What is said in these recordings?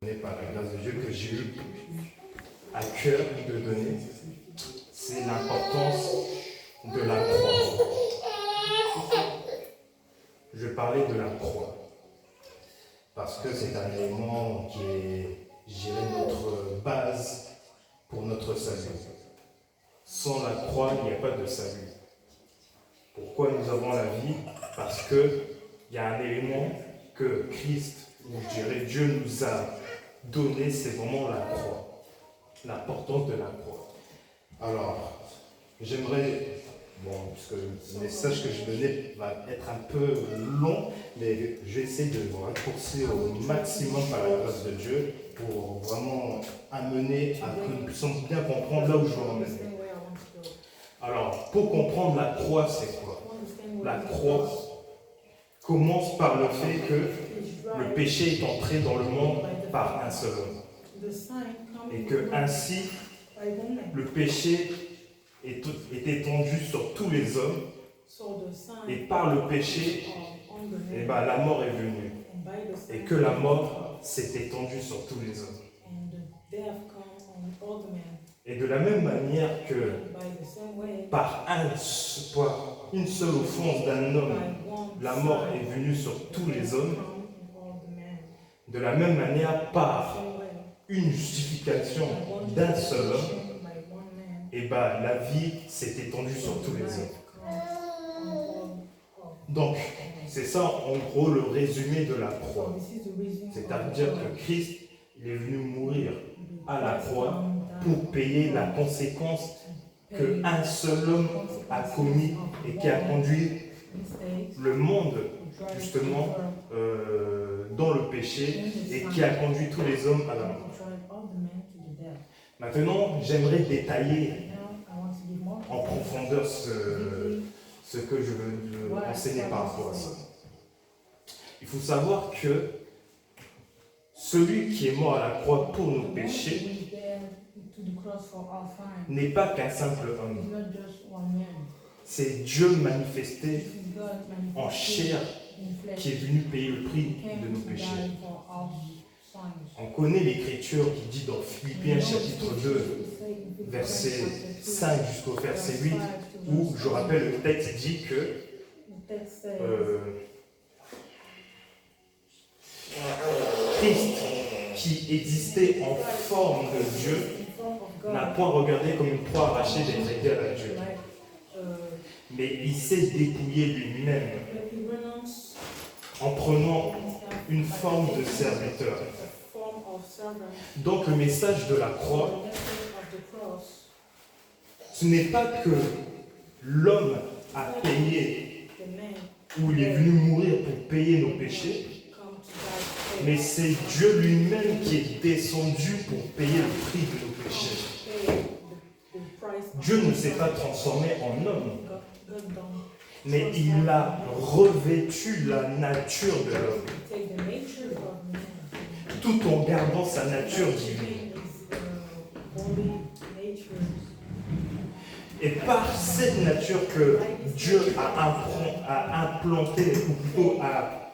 Par la grâce de Dieu que j'ai eu à cœur de donner, c'est l'importance de la croix. Je parlais de la croix parce que c'est un élément qui est, je dirais, notre base pour notre salut. Sans la croix, il n'y a pas de salut. Pourquoi nous avons la vie? Parce qu'il y a un élément que Christ, ou je dirais Dieu nous a donné, c'est vraiment la croix. L'importance de la croix. Alors, j'aimerais, puisque le message que je donnais va être un peu long, mais je vais essayer de vous raccourcir au maximum par la grâce de Dieu pour vraiment amener à que nous puissions bien comprendre là où je veux emmener. Alors, pour comprendre la croix, c'est quoi? La croix commence par le fait que le péché est entré dans le monde par un seul homme. Et que ainsi, le péché est étendu sur tous les hommes. Et par le péché, la mort est venue. Et que la mort s'est étendue sur tous les hommes. Et de la même manière que par une seule offense d'un homme, la mort est venue sur tous les hommes, de la même manière, par une justification d'un seul homme, la vie s'est étendue sur tous les hommes. Donc, c'est ça en gros le résumé de la croix. C'est-à-dire que Christ, il est venu mourir à la croix pour payer la conséquence qu'un seul homme a commis et qui a conduit le monde justement dans le péché et qui a conduit tous les hommes à la mort. Maintenant, j'aimerais détailler en profondeur ce que je veux enseigner par rapport à ça. Il faut savoir que celui qui est mort à la croix pour nos péchés n'est pas qu'un simple homme. C'est Dieu manifesté en chair qui est venu payer le prix de nos péchés. On connaît l'écriture qui dit dans Philippiens chapitre 2, verset 5 jusqu'au verset 8, où, je rappelle, le texte dit que Christ, qui existait en forme de Dieu, n'a point regardé comme une proie arrachée d'être égal à Dieu. Mais il s'est dépouillé lui-même en prenant une forme de serviteur. Donc le message de la croix, ce n'est pas que l'homme a payé ou il est venu mourir pour payer nos péchés, mais c'est Dieu lui-même qui est descendu pour payer le prix de nos péchés. Dieu ne s'est pas transformé en homme, mais il a revêtu la nature de l'homme, tout en gardant sa nature divine. Et par cette nature que Dieu a implantée, ou plutôt a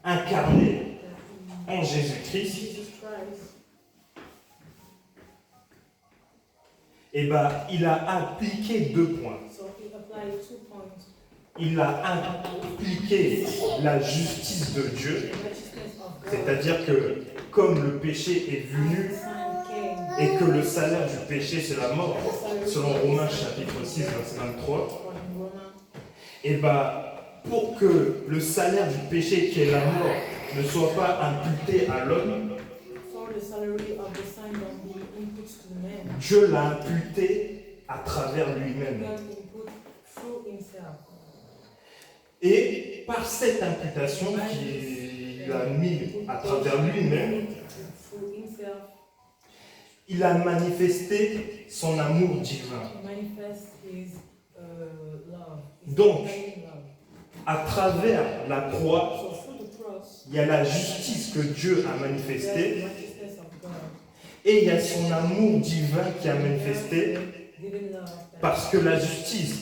incarnée en Jésus-Christ, il a appliqué 2 points. Il a appliqué la justice de Dieu, c'est-à-dire que comme le péché est venu et que le salaire du péché c'est la mort, selon Romains chapitre 6, verset 23, pour que le salaire du péché qui est la mort ne soit pas imputé à l'homme, Dieu l'a imputé à travers lui-même. Et par cette imputation qu'il a mis à travers lui-même, il a manifesté son amour divin. Donc, à travers la croix, il y a la justice que Dieu a manifestée et il y a son amour divin qui a manifesté parce que la justice,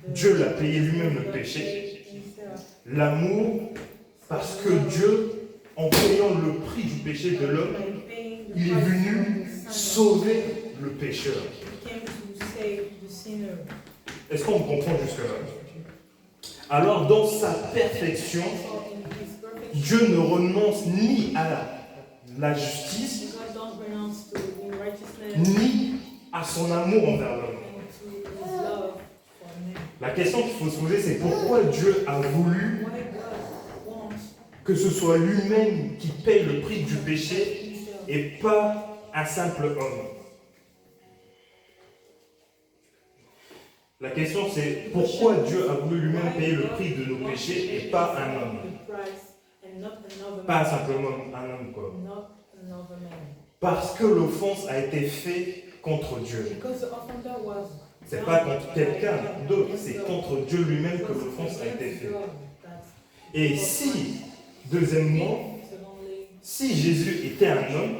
Dieu l'a payé lui-même le péché. L'amour, parce que Dieu, en payant le prix du péché de l'homme, il est venu sauver le pécheur. Est-ce qu'on comprend jusque-là? Alors, dans sa perfection, Dieu ne renonce ni à la justice, ni à son amour envers l'homme. La question qu'il faut se poser, c'est pourquoi Dieu a voulu que ce soit lui-même qui paye le prix du péché et pas un simple homme. La question c'est pourquoi Dieu a voulu lui-même payer le prix de nos péchés et pas un homme. Pas simplement un homme quoi. Parce que l'offense a été faite contre Dieu. C'est pas contre quelqu'un d'autre, c'est contre Dieu lui-même que l'offense a été faite. Et si, deuxièmement, si Jésus était un homme,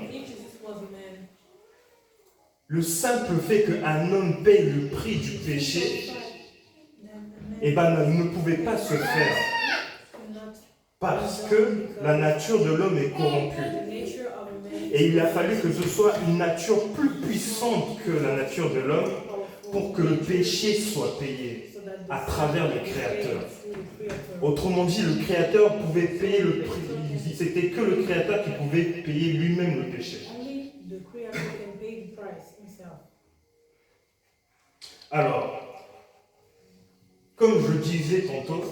le simple fait qu'un homme paye le prix du péché, eh ben, ne pouvait pas se faire. Parce que la nature de l'homme est corrompue. Et il a fallu que ce soit une nature plus puissante que la nature de l'homme pour que le péché soit payé à travers le Créateur. Autrement dit, le Créateur pouvait payer le prix. C'était que le Créateur qui pouvait payer lui-même le péché. Alors, comme je disais tantôt,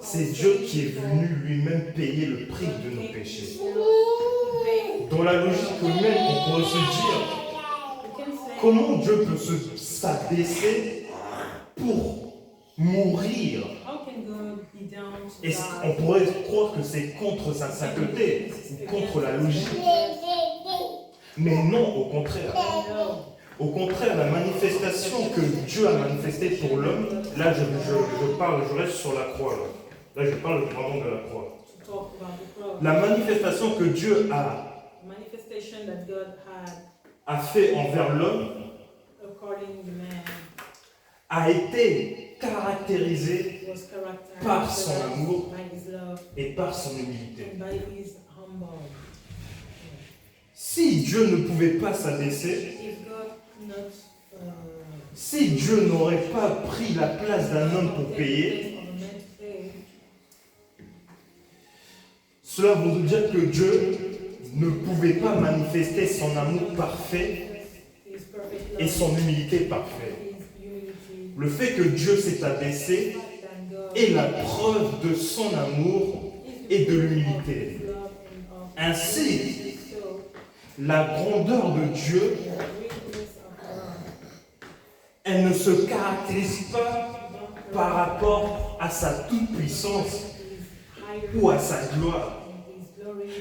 c'est Dieu qui est venu lui-même payer le prix de nos péchés. Dans la logique humaine, on pourrait se dire, comment Dieu peut s'abaisser pour mourir? Et on pourrait croire que c'est contre sa sainteté, ou contre la logique. Mais non, au contraire. Au contraire, la manifestation que Dieu a manifestée pour l'homme, là je reste sur la croix. Là je parle vraiment de la croix. La manifestation que Dieu a fait envers l'homme a été caractérisée par son amour et par son humilité. Si Dieu ne pouvait pas s'abaisser, si Dieu n'aurait pas pris la place d'un homme pour payer, cela veut dire que Dieu ne pouvait pas manifester son amour parfait et son humilité parfaite. Le fait que Dieu s'est abaissé est la preuve de son amour et de l'humilité. Ainsi, la grandeur de Dieu, elle ne se caractérise pas par rapport à sa toute-puissance ou à sa gloire,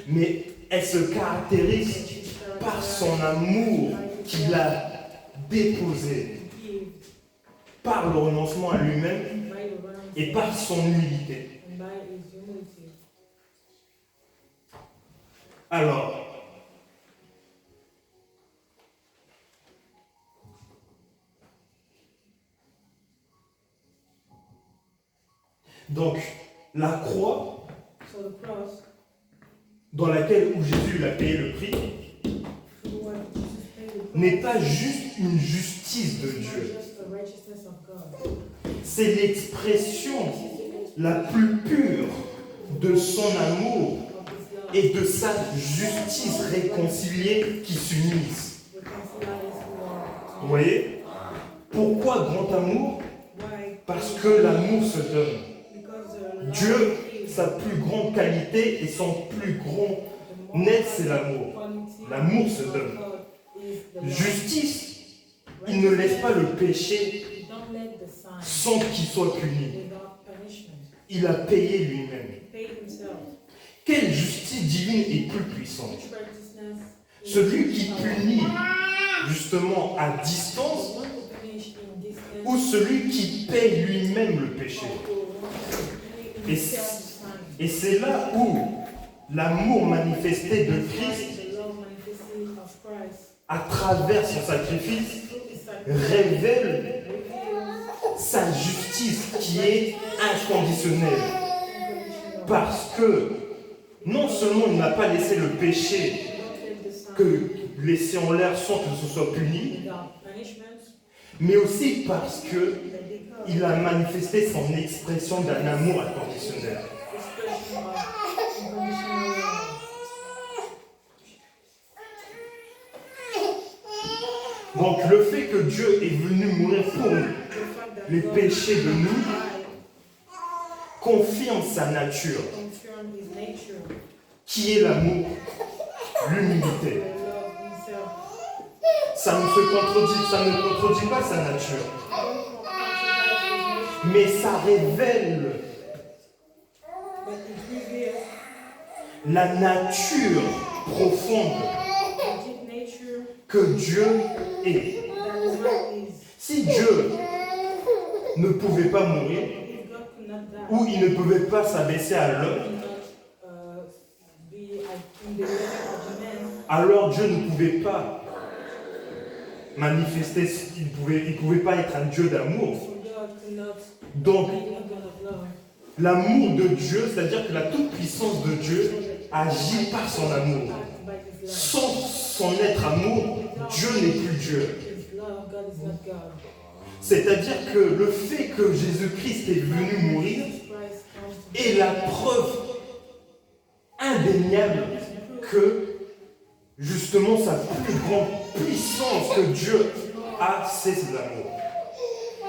mais elle se caractérise par son amour qu'il a déposé, par le renoncement à lui-même et par son humilité. Alors, donc, la croix dans laquelle où Jésus a payé le prix n'est pas juste une justice de Dieu. C'est l'expression la plus pure de son amour et de sa justice réconciliée qui s'unissent. Vous voyez? Pourquoi grand amour? Parce que l'amour se donne. Dieu, sa plus grande qualité et son plus grand être, c'est l'amour. L'amour se donne. Justice, il ne laisse pas le péché sans qu'il soit puni. Il a payé lui-même. Quelle justice divine est plus puissante? Celui qui punit justement à distance ou celui qui paye lui-même le péché? Et c'est là où l'amour manifesté de Christ à travers son sacrifice révèle sa justice qui est inconditionnelle. Parce que non seulement il n'a pas laissé le péché que laissé en l'air sans que ce soit puni, mais aussi parce que il a manifesté son expression d'un amour inconditionnel. Donc le fait que Dieu est venu mourir pour les péchés de nous confirme sa nature, qui est l'amour, l'humilité. Ça ne contredit pas sa nature, mais ça révèle la nature profonde que Dieu est. Si Dieu ne pouvait pas mourir, ou il ne pouvait pas s'abaisser à l'homme, alors Dieu ne pouvait pas manifester, il ne pouvait pas être un Dieu d'amour. Donc, l'amour de Dieu, c'est-à-dire que la toute-puissance de Dieu agit par son amour. Sans son être amour, Dieu n'est plus Dieu. C'est-à-dire que le fait que Jésus-Christ est venu mourir est la preuve indéniable que justement sa plus grande puissance que Dieu a, c'est l'amour.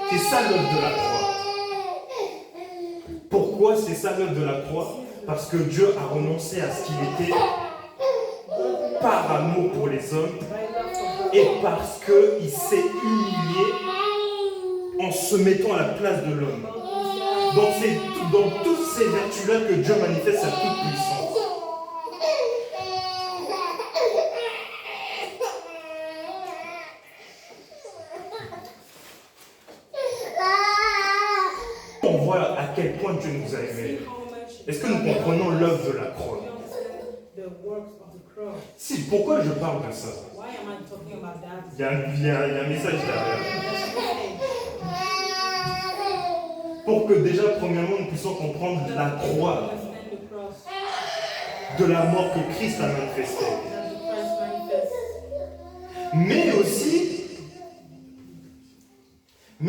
C'est ça l'œuvre de la croix. Pourquoi c'est ça l'œuvre de la croix? Parce que Dieu a renoncé à ce qu'il était par amour pour les hommes et parce qu'il s'est humilié en se mettant à la place de l'homme. Donc c'est dans toutes ces vertus-là que Dieu manifeste sa toute-puissance. On voit à quel point Dieu nous a aimés. Est-ce que nous comprenons l'œuvre de la croix? Si, pourquoi je parle de ça? Il y a un message derrière. Pour que déjà, premièrement, nous puissions comprendre la croix de la mort que Christ a manifestée. Mais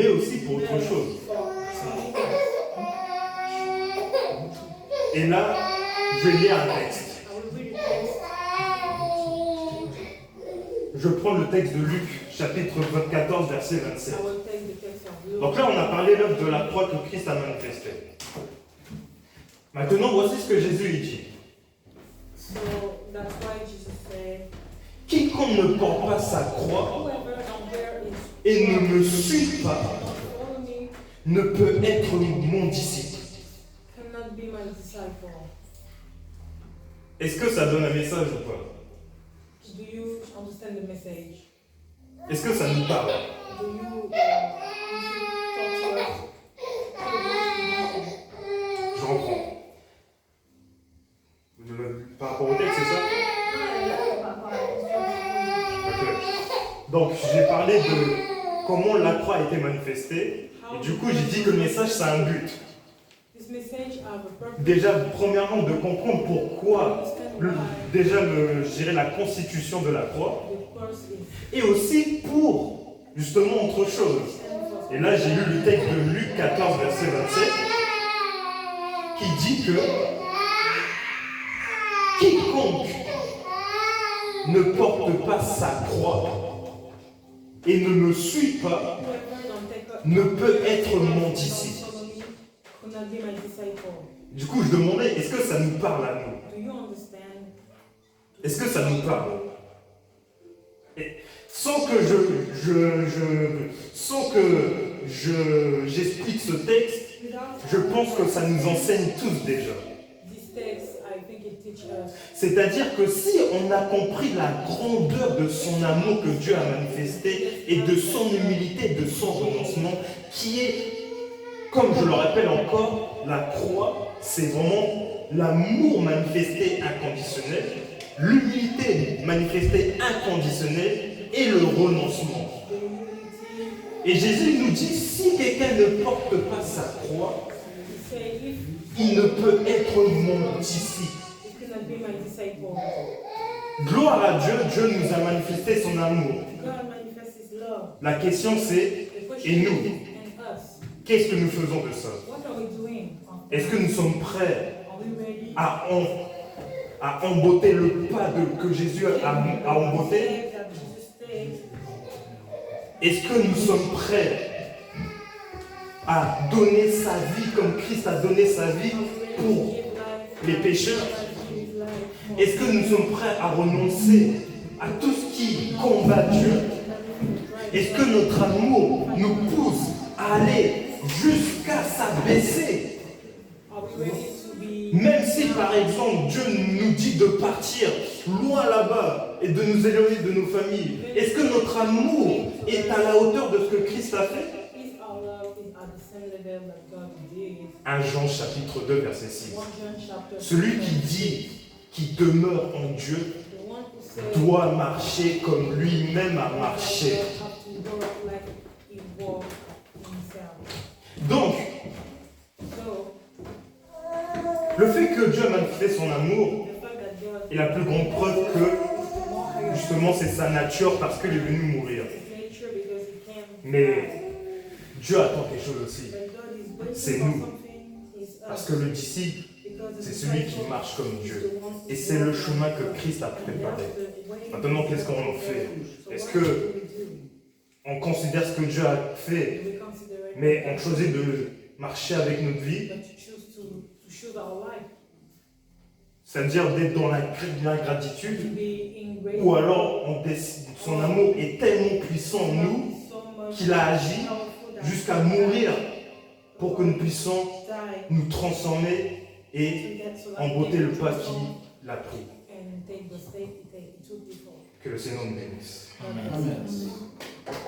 aussi pour autre chose. Et là, je vais lire un texte. Je prends le texte de Luc, chapitre 14, verset 27. Donc là, on a parlé de l'œuvre de la croix que Christ a manifestée. Maintenant, voici ce que Jésus dit. Quiconque ne porte pas sa croix et ne me suit pas ne peut être mon disciple. Est-ce que ça donne un message ou pas? Est-ce que ça nous parle? Je reprends. Par rapport au texte, c'est ça? Ok. Donc, j'ai parlé de comment la croix a été manifestée. Et du coup, j'ai dit que le message, ça a un but. Déjà, premièrement, de comprendre pourquoi, je dirais la constitution de la croix. Et aussi pour, justement, autre chose. Et là, j'ai lu le texte de Luc 14, verset 27, qui dit que quiconque ne porte pas sa croix et ne me suit pas ne peut être mon disciple. Du coup, je demandais, est-ce que ça nous parle à nous? Est-ce que ça nous parle? Et sans que j'explique ce texte, je pense que ça nous enseigne tous déjà. C'est-à-dire que si on a compris la grandeur de son amour que Dieu a manifesté et de son humilité, de son renoncement, qui est, comme je le rappelle encore, la croix, c'est vraiment l'amour manifesté inconditionnel, l'humilité manifestée inconditionnelle et le renoncement. Et Jésus nous dit, si quelqu'un ne porte pas sa croix, il ne peut être mon disciple. Gloire à Dieu, Dieu nous a manifesté son amour. La question c'est, et nous, qu'est-ce que nous faisons de ça? Est-ce que nous sommes prêts à emboîter le pas que Jésus a emboîté? Est-ce que nous sommes prêts à donner sa vie comme Christ a donné sa vie pour les pécheurs? Est-ce que nous sommes prêts à renoncer à tout ce qui combat Dieu? Est-ce que notre amour nous pousse à aller jusqu'à s'abaisser? Même si par exemple Dieu nous dit de partir loin là-bas et de nous éloigner de nos familles, est-ce que notre amour est à la hauteur de ce que Christ a fait? 1 Jean chapitre 2 verset 6. Celui qui dit qu'il demeure en Dieu doit marcher comme lui-même a marché. Donc, le fait que Dieu a manifesté son amour est la plus grande preuve que justement c'est sa nature parce qu'il est venu mourir. Mais Dieu attend quelque chose aussi. C'est nous. Parce que le disciple, c'est celui qui marche comme Dieu. Et c'est le chemin que Christ a préparé. Maintenant, qu'est-ce qu'on en fait? Est-ce qu'on considère ce que Dieu a fait, mais on choisit de marcher avec notre vie? C'est-à-dire d'être dans la gratitude? Ou alors son amour est tellement puissant en nous qu'il a agi jusqu'à mourir pour que nous puissions nous transformer et emboîter le pas qu'il a pris. Que le Seigneur nous bénisse. Amen.